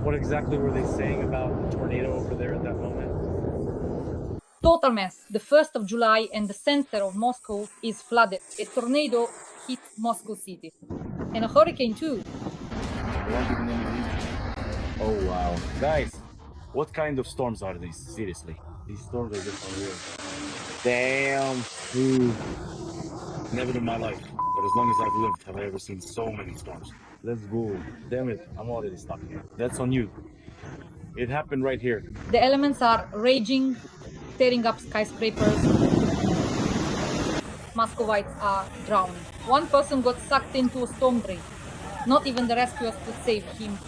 What exactly were they saying about the tornado over there at that moment? Total mess. The 1st of July and the center of Moscow is flooded. A tornado hit Moscow city. And a hurricane too. Oh wow. Guys, what kind of storms are these? Seriously. These storms are just unreal. Damn. Ooh. Never in my life. But as long as I've lived, have I ever seen so many storms. Let's go. Damn it. I'm already stuck here. That's on you. It happened right here. The elements are raging, tearing up skyscrapers. Muscovites are drowning. One person got sucked into a storm drain. Not even the rescuers could save him.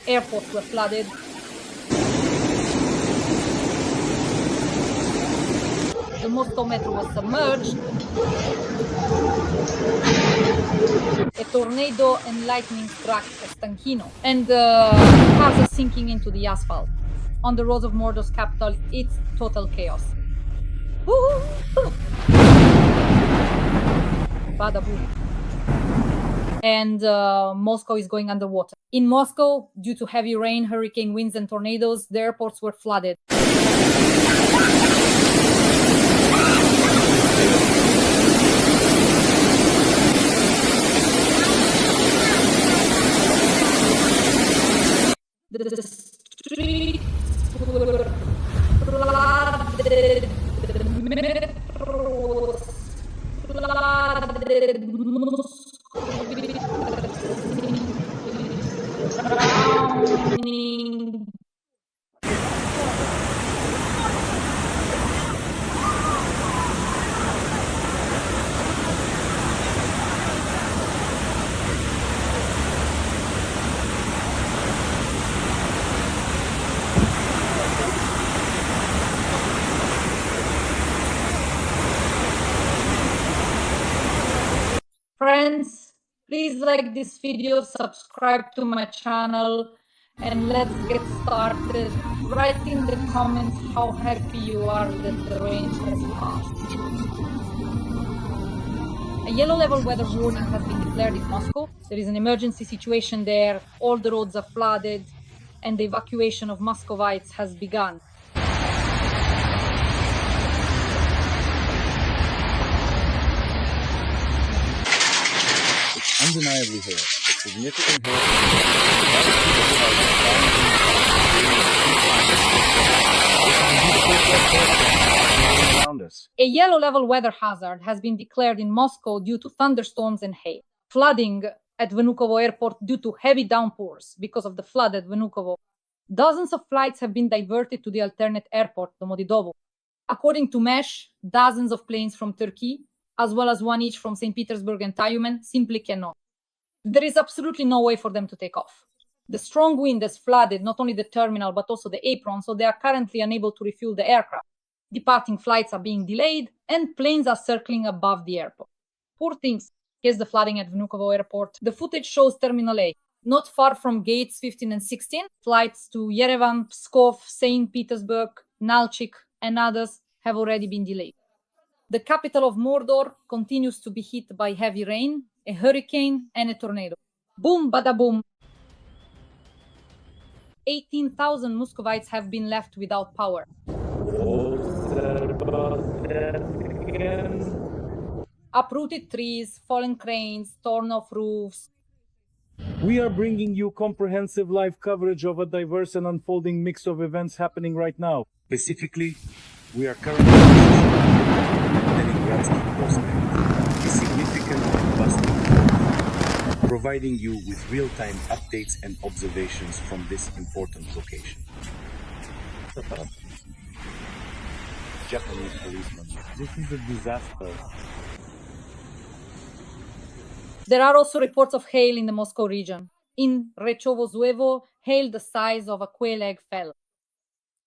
Airports were flooded. The Moscow metro was submerged. A tornado and lightning struck Ostankino, and cars are sinking into the asphalt. On the roads of Mordor's capital, it's total chaos. Bada boom. And Moscow is going underwater. In Moscow, due to heavy rain, hurricane winds, and tornadoes, the airports were flooded. The streets were flooded. The metro was flooded. Drowning. Friends, please like this video, subscribe to my channel, and let's get started. Write in the comments how happy you are that the rain has passed. A yellow level weather warning has been declared in Moscow. There is an emergency situation there, all the roads are flooded, and the evacuation of Muscovites has begun. Undeniably here. A significant hill. A yellow level weather hazard has been declared in Moscow due to thunderstorms and hail. Flooding at Vnukovo airport due to heavy downpours because of the flood at Vnukovo. Dozens of flights have been diverted to the alternate airport, Domodidovo. According to Mesh, dozens of planes from Turkey, as well as one each from St. Petersburg and Tyumen, simply cannot. There is absolutely no way for them to take off. The strong wind has flooded not only the terminal but also the apron, so they are currently unable to refuel the aircraft. Departing flights are being delayed, and planes are circling above the airport. Poor things. Here's the flooding at Vnukovo airport. The footage shows Terminal A. Not far from gates 15 and 16, flights to Yerevan, Pskov, St. Petersburg, Nalchik, and others have already been delayed. The capital of Mordor continues to be hit by heavy rain, a hurricane, and a tornado. Boom, bada boom. 18,000 Muscovites have been left without power. Uprooted trees, fallen cranes, torn off roofs. We are bringing you comprehensive live coverage of a diverse and unfolding mix of events happening right now. Specifically, we are currently a significant and bustling, providing you with real-time updates and observations from this important location. Japanese policemen. This is a disaster. There are also reports of hail in the Moscow region. In Rechovo-Zuevo, hail the size of a quail egg fell.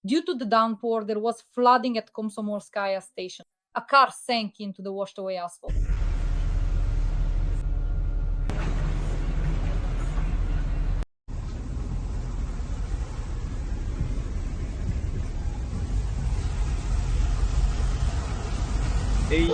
Due to the downpour, there was flooding at Komsomolskaya station. A car sank into the washed-away asphalt. A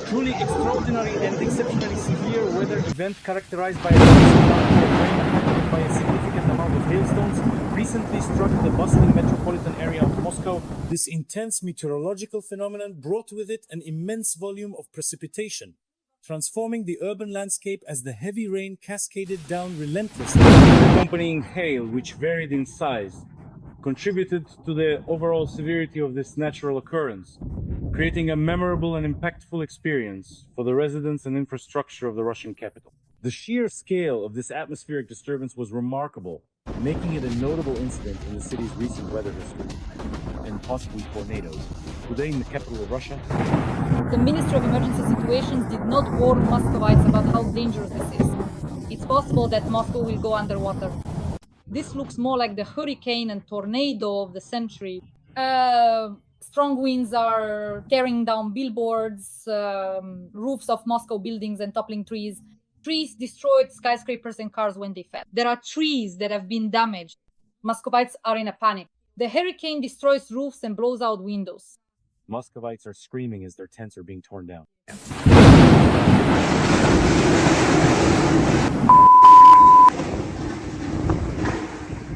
truly truly extraordinary and exceptionally severe weather event characterized by a massive downpour of rain accompanied by a significant amount of hailstones recently struck the bustling metropolitan area of Moscow. This intense meteorological phenomenon brought with it an immense volume of precipitation, transforming the urban landscape as the heavy rain cascaded down relentlessly. The accompanying hail, which varied in size, contributed to the overall severity of this natural occurrence, creating a memorable and impactful experience for the residents and infrastructure of the Russian capital. The sheer scale of this atmospheric disturbance was remarkable, making it a notable incident in the city's recent weather history, and possibly tornadoes. Today in the capital of Russia, the Ministry of Emergency Situations did not warn Muscovites about how dangerous this is. It's possible that Moscow will go underwater. This looks more like the hurricane and tornado of the century. Strong winds are tearing down billboards, roofs of Moscow buildings and toppling trees. Trees destroyed skyscrapers and cars when they fell. There are trees that have been damaged. Muscovites are in a panic. The hurricane destroys roofs and blows out windows. Muscovites are screaming as their tents are being torn down.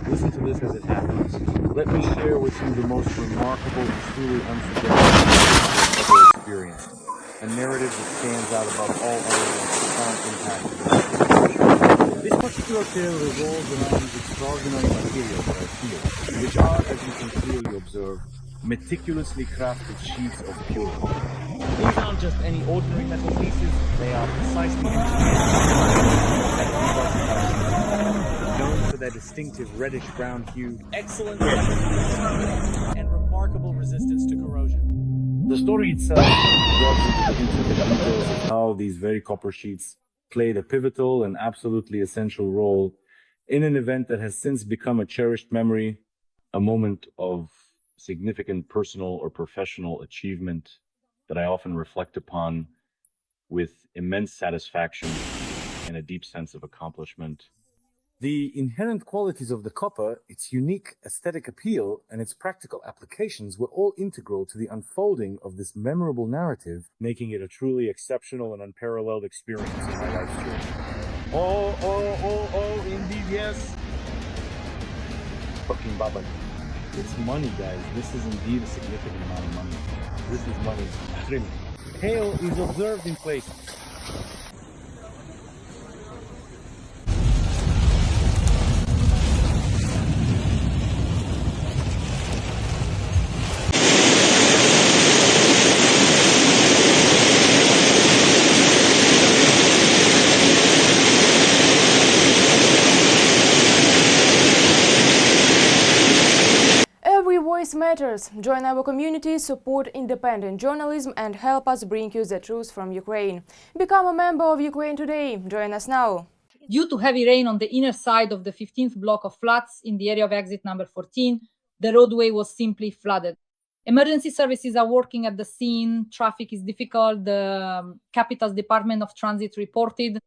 Listen to this as it happens. Let me share with you the most remarkable and truly unforgettable I've ever experienced. A narrative that stands out above all others on its profound impact. This particular tale revolves around these extraordinary materials that I feel, which are, as you can clearly observe, meticulously crafted sheets of pure. These aren't just any ordinary metal pieces, they are precisely known for their distinctive reddish-brown hue, excellent and remarkable resistance to corrosion. The story itself delves into the details of how these very copper sheets played a pivotal and absolutely essential role in an event that has since become a cherished memory, a moment of significant personal or professional achievement that I often reflect upon with immense satisfaction and a deep sense of accomplishment. The inherent qualities of the copper, its unique aesthetic appeal, and its practical applications were all integral to the unfolding of this memorable narrative, making it a truly exceptional and unparalleled experience in my life's journey. Oh, indeed, yes. Fucking Baba. It's money, guys. This is indeed a significant amount of money. This is money. Trim. Hail is observed in places. Matters. Join our community, support independent journalism and help us bring you the truth from Ukraine. Become a member of Ukraine Today. Join us now. Due to heavy rain on the inner side of the 15th block of flats in the area of exit number 14, the roadway was simply flooded. Emergency services are working at the scene. Traffic is difficult. The capital's Department of Transit reported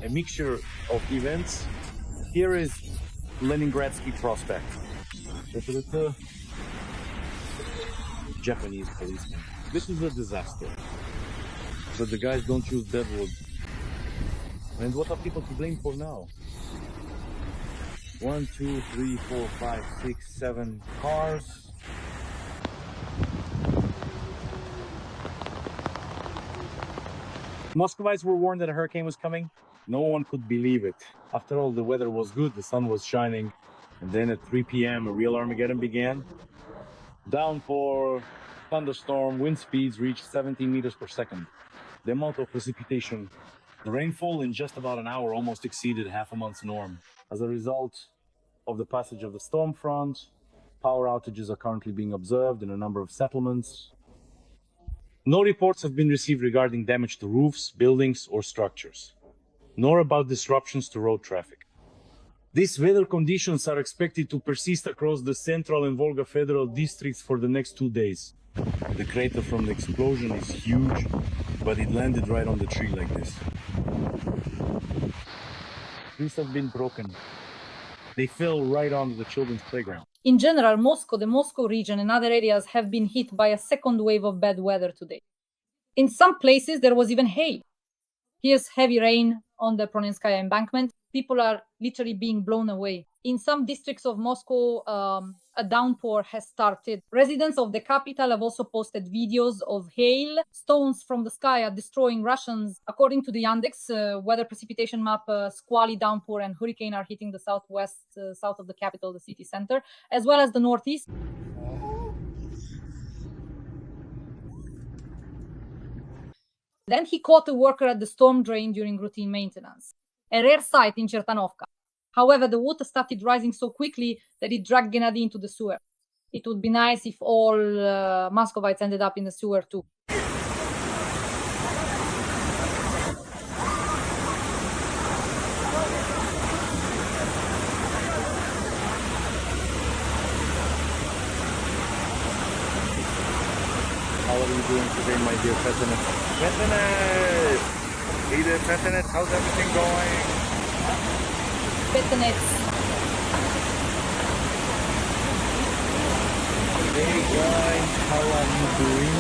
a mixture of events. Here is Leningradsky Prospect. Japanese policeman. This is a disaster. But the guys don't use deadwood. And what are people to blame for now? 1, 2, 3, 4, 5, 6, 7 cars. Muscovites were warned that a hurricane was coming. No one could believe it. After all, the weather was good, the sun was shining, and then at 3 p.m. a real Armageddon began. Downpour, thunderstorm, wind speeds reached 17 meters per second. The amount of precipitation, the rainfall in just about an hour almost exceeded half a month's norm. As a result of the passage of the storm front, power outages are currently being observed in a number of settlements. No reports have been received regarding damage to roofs, buildings, or structures, nor about disruptions to road traffic. These weather conditions are expected to persist across the Central and Volga federal districts for the next 2 days. The crater from the explosion is huge, but it landed right on the tree like this. Trees have been broken. They fell right onto the children's playground. In general, Moscow, the Moscow region, and other areas have been hit by a second wave of bad weather today. In some places, there was even hail. Here's heavy rain on the Pronenskaya embankment. People are literally being blown away. In some districts of Moscow, a downpour has started. Residents of the capital have also posted videos of hail. Stones from the sky are destroying Russians. According to the Yandex weather precipitation map, squally downpour and hurricane are hitting the southwest, south of the capital, the city center, as well as the northeast. Then he caught a worker at the storm drain during routine maintenance. A rare sight in Chertanovka. However, the water started rising so quickly that it dragged Gennady into the sewer. It would be nice if all Muscovites ended up in the sewer too. How are you doing today, my dear Petanets? Petanets! Hey there, Petanets, how's everything going? Petanets. Hey guys, how are you doing?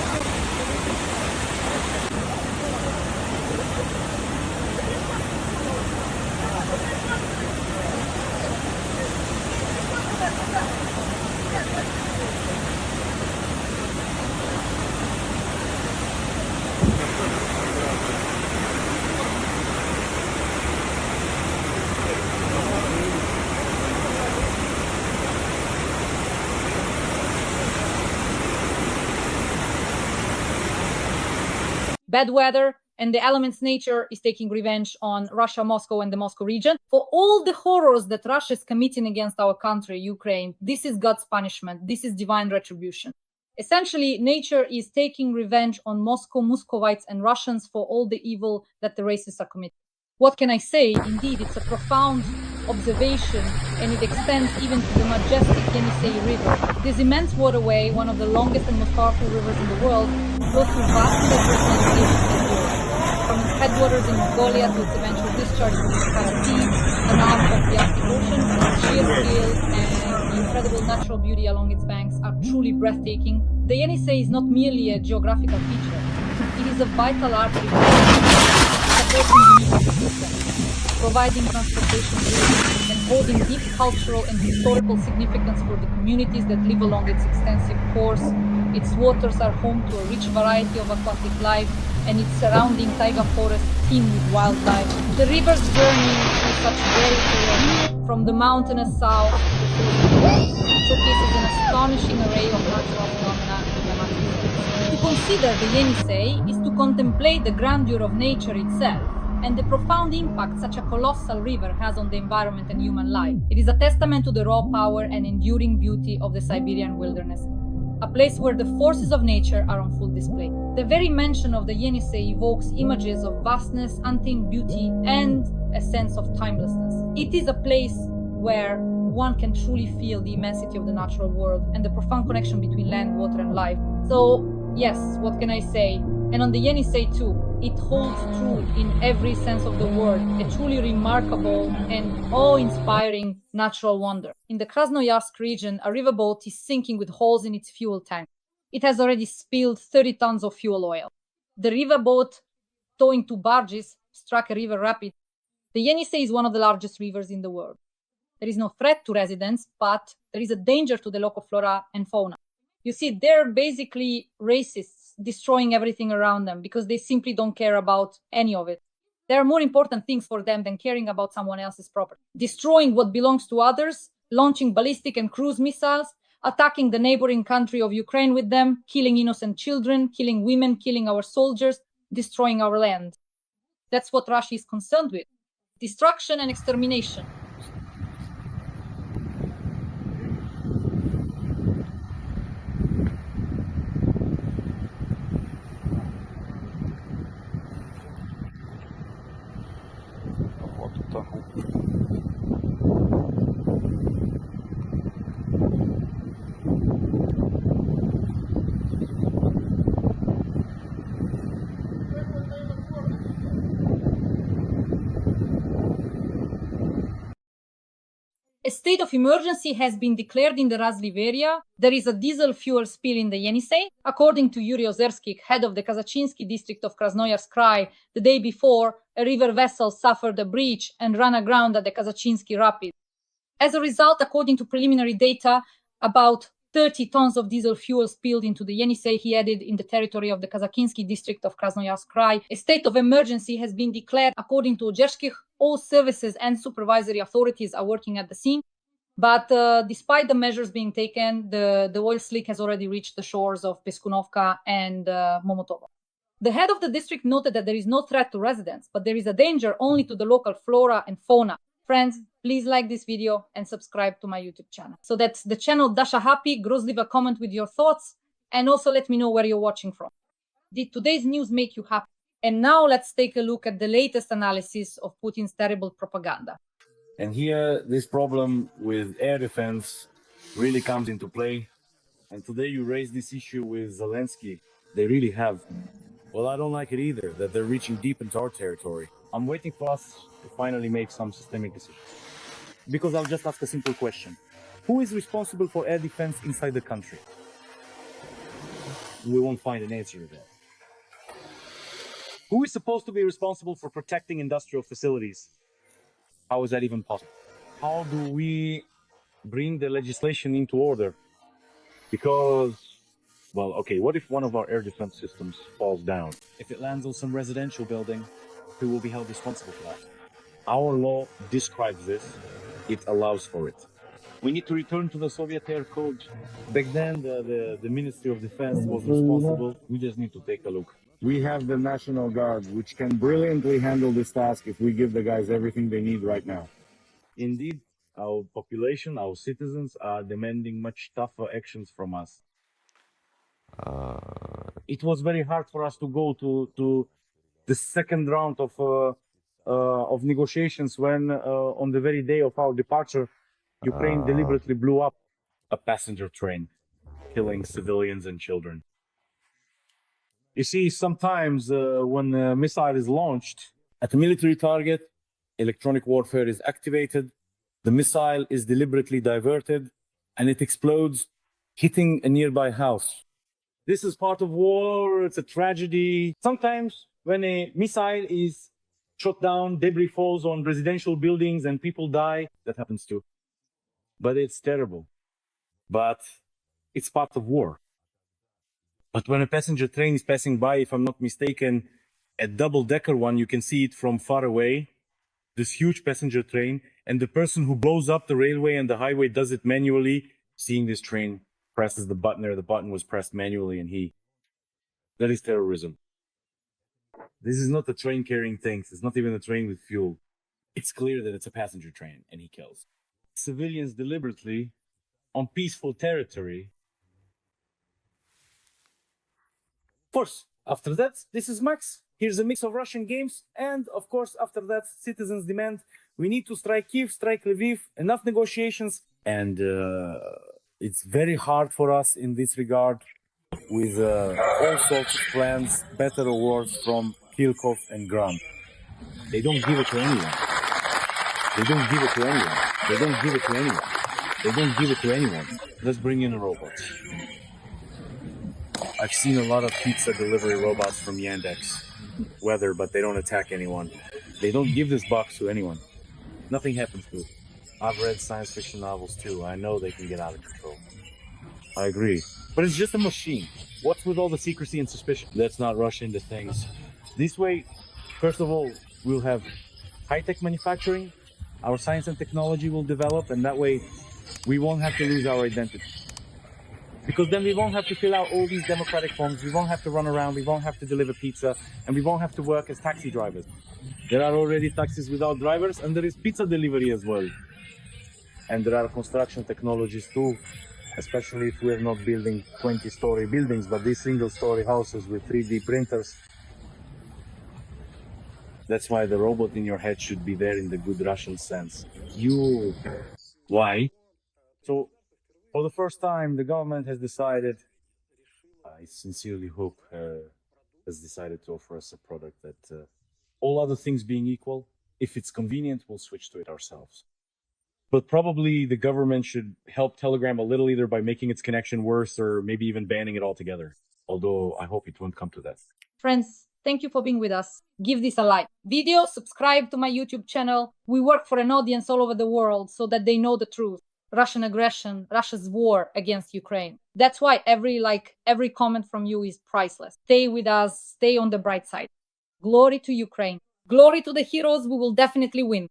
Bad weather and the element's nature is taking revenge on Russia, Moscow, and the Moscow region. For all the horrors that Russia is committing against our country, Ukraine, this is God's punishment. This is divine retribution. Essentially, nature is taking revenge on Moscow, Muscovites, and Russians for all the evil that the racists are committing. What can I say? Indeed, it's a profound observation, and it extends even to the majestic Yenisei River. This immense waterway, one of the longest and most powerful rivers in the world, flows through vast and diverse landscapes in Europe. From its headwaters in Mongolia to its eventual discharge into the Caspian Sea, an arm of the Arctic Ocean, its sheer scale and the incredible natural beauty along its banks are truly breathtaking. The Yenisei is not merely a geographical feature. It is a vital artery supporting unique ecosystems, providing transportation routes, and holding deep cultural and historical significance for the communities that live along its extensive course. Its waters are home to a rich variety of aquatic life, and its surrounding taiga forests teem with wildlife. The river's journey through such varied terrain, from the mountainous south to the frozen north, showcases an astonishing array of natural phenomena and climatic events. To consider the Yenisei is to contemplate the grandeur of nature itself and the profound impact such a colossal river has on the environment and human life. It is a testament to the raw power and enduring beauty of the Siberian wilderness, a place where the forces of nature are on full display. The very mention of the Yenisei evokes images of vastness, untamed beauty, and a sense of timelessness. It is a place where one can truly feel the immensity of the natural world and the profound connection between land, water, and life. So, yes, what can I say? And on the Yenisei too, it holds true in every sense of the word, a truly remarkable and awe-inspiring natural wonder. In the Krasnoyarsk region, a riverboat is sinking with holes in its fuel tank. It has already spilled 30 tons of fuel oil. The riverboat, towing two barges, struck a river rapid. The Yenisei is one of the largest rivers in the world. There is no threat to residents, but there is a danger to the local flora and fauna. You see, they're basically racists destroying everything around them because they simply don't care about any of it. There are more important things for them than caring about someone else's property. Destroying what belongs to others, launching ballistic and cruise missiles, attacking the neighboring country of Ukraine with them, killing innocent children, killing women, killing our soldiers, destroying our land. That's what Russia is concerned with. Destruction and extermination. state of emergency has been declared in the Razliv area. There is a diesel fuel spill in the Yenisei. According to Yuri Ozerskik, head of the Kazachinsky district of Krasnoyarsk Krai, the day before, a river vessel suffered a breach and ran aground at the Kazachinsky Rapids. As a result, according to preliminary data, about 30 tons of diesel fuel spilled into the Yenisei, he added, in the territory of the Kazachinsky district of Krasnoyarsk Krai. A state of emergency has been declared. According to Ozerskik, all services and supervisory authorities are working at the scene. But despite the measures being taken, the oil slick has already reached the shores of Peskunovka and Momotovo. The head of the district noted that there is no threat to residents, but there is a danger only to the local flora and fauna. Friends, please like this video and subscribe to my YouTube channel. So that's the channel Dasha Happy. Gross, leave a comment with your thoughts and also let me know where you're watching from. Did today's news make you happy? And now let's take a look at the latest analysis of Putin's terrible propaganda. And here, this problem with air defense really comes into play. And today you raise this issue with Zelensky. They really have. Well, I don't like it either, that they're reaching deep into our territory. I'm waiting for us to finally make some systemic decisions. Because I'll just ask a simple question. Who is responsible for air defense inside the country? We won't find an answer to that. Who is supposed to be responsible for protecting industrial facilities? How is that even possible? How do we bring the legislation into order? Because, well, okay, what if one of our air defense systems falls down? If it lands on some residential building, who will be held responsible for that? Our law describes this. It allows for it. We need to return to the Soviet Air Code. Back then, the Ministry of Defense was responsible. We just need to take a look. We have the National Guard, which can brilliantly handle this task if we give the guys everything they need right now. Indeed, our population, our citizens are demanding much tougher actions from us. It was very hard for us to go to the second round of negotiations when, on the very day of our departure, Ukraine deliberately blew up a passenger train, killing civilians and children. You see, sometimes when a missile is launched at a military target, electronic warfare is activated, the missile is deliberately diverted, and it explodes, hitting a nearby house. This is part of war, it's a tragedy. Sometimes when a missile is shot down, debris falls on residential buildings and people die, that happens too. But it's terrible. But it's part of war. But when a passenger train is passing by, if I'm not mistaken, a double-decker one, you can see it from far away, this huge passenger train, and the person who blows up the railway and the highway does it manually, seeing this train, presses the button there, the button was pressed manually, and that is terrorism. This is not a train carrying things, it's not even a train with fuel. It's clear that it's a passenger train, and he kills civilians deliberately on peaceful territory. Of course, after that, this is Max. Here's a mix of Russian games. And of course, after that, citizens demand we need to strike Kiev, strike Lviv, enough negotiations. And it's very hard for us in this regard with all sorts of plans, better awards from Kilkov and Grant. They don't give it to anyone. They don't give it to anyone. They don't give it to anyone. They don't give it to anyone. Let's bring in a robot. I've seen a lot of pizza delivery robots from Yandex. Weather, but they don't attack anyone. They don't give this box to anyone. Nothing happens to it. I've read science fiction novels too. I know they can get out of control. I agree. But it's just a machine. What's with all the secrecy and suspicion? Let's not rush into things. This way, first of all, we'll have high-tech manufacturing. Our science and technology will develop, and that way we won't have to lose our identity. Because then we won't have to fill out all these democratic forms, we won't have to run around, we won't have to deliver pizza, and we won't have to work as taxi drivers. There are already taxis without drivers, and there is pizza delivery as well. And there are construction technologies too, especially if we're not building 20-story buildings, but these single-story houses with 3D printers. That's why the robot in your head should be there in the good Russian sense. You. Why? So, for the first time, the government has decided, I sincerely hope, has decided to offer us a product that, all other things being equal, if it's convenient, we'll switch to it ourselves. But probably the government should help Telegram a little, either by making its connection worse or maybe even banning it altogether. Although I hope it won't come to that. Friends, thank you for being with us. Give this a like. Video, subscribe to my YouTube channel. We work for an audience all over the world so that they know the truth. Russian aggression, Russia's war against Ukraine. That's why every like, every comment from you is priceless. Stay with us, stay on the bright side. Glory to Ukraine. Glory to the heroes, we will definitely win.